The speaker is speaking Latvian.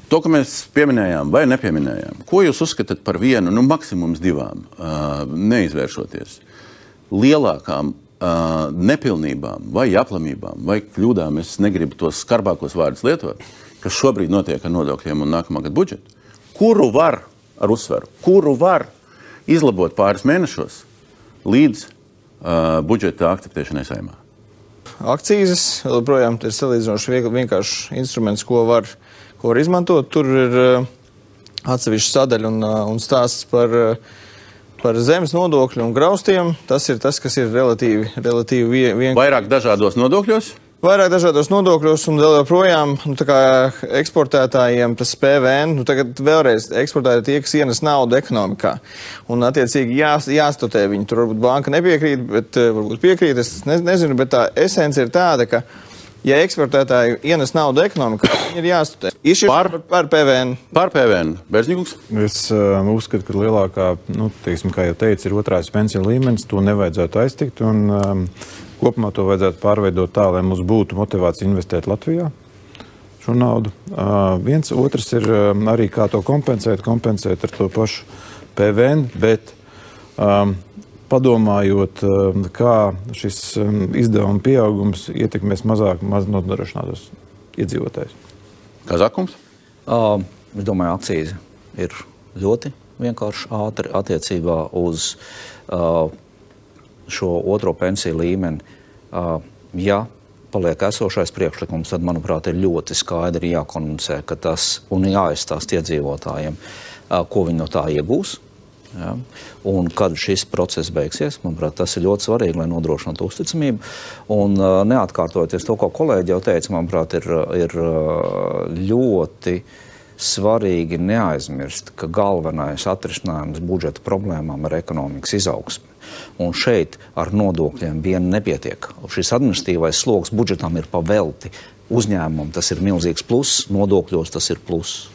To, ka mēs pieminējām vai nepieminējām, ko jūs uzskatāt par vienu, maksimums divām, neizvēršoties, lielākām nepilnībām vai aplamībām vai kļūdām, es negribu tos skarbākos vārdus lietot, kas šobrīd notiek ar nodokļiem un nākamā gada budžetu, kuru var, ar uzsveru, kuru var izlabot pāris mēnešos līdz budžeta akceptēšanai Saeimā? Akcīzes, joprojām ir salīdzinoši vienkāršs instruments, ko var izmantot. Tur ir atsevišķa sadaļa un stāsts par zemes nodokļu un graustiem. Tas ir tas, kas ir relatīvi vienkārši. Vairāk dažādos nodokļos? Vairāk dažādos nodokļos un vēl joprojām, tā kā eksportētājiem tas PVN, tagad vēlreiz eksportētāji tie, kas ienes naudu ekonomikā. Un attiecīgi jāstatē viņi. Tur varbūt banka nepiekrīt, bet varbūt piekrīt, es nezinu, bet tā esence ir tāda, ka ja eksportētāji ienes naudu ekonomikā, viņi ir jāstatē. Par PVN. Par PVN. Bērzņikungs? Es uzskatu, ka lielākā, teiksim, kā jau teicu, ir otrās pensiju līmenis, to nevajadzētu aiztikt un kopumā to vajadzētu pārveidot tā, lai mums būtu motivācija investēt Latvijā šo naudu. Otrs ir arī kā to kompensēt ar to pašu PVN, bet padomājot, kā šis izdevuma pieaugums ietekmēs maz nodrošinātos iedzīvotājus. Kazakums? Es domāju, akcīze ir ļoti vienkārši ātri attiecībā uz šo otro pensiju līmeni. Ja paliek esošais priekšlikums, tad, manuprāt, ir ļoti skaidri jākomunicē, ka tas un jāizstāst iedzīvotājiem, ko viņi no tā iegūs. Ja? Un kad šis process beigsies, manuprāt, tas ir ļoti svarīgi, lai nodrošinātu uzticamību. Un neatkārtojoties to, ko kolēģi jau teica, manuprāt, ir ļoti svarīgi neaizmirst, ka galvenais atrisinājums budžeta problēmām ir ekonomikas izaugsme. Un šeit ar nodokļiem vien nepietiek. Šis administratīvais sloks budžetam ir pavelti. Uzņēmumam tas ir milzīgs pluss, nodokļos tas ir pluss.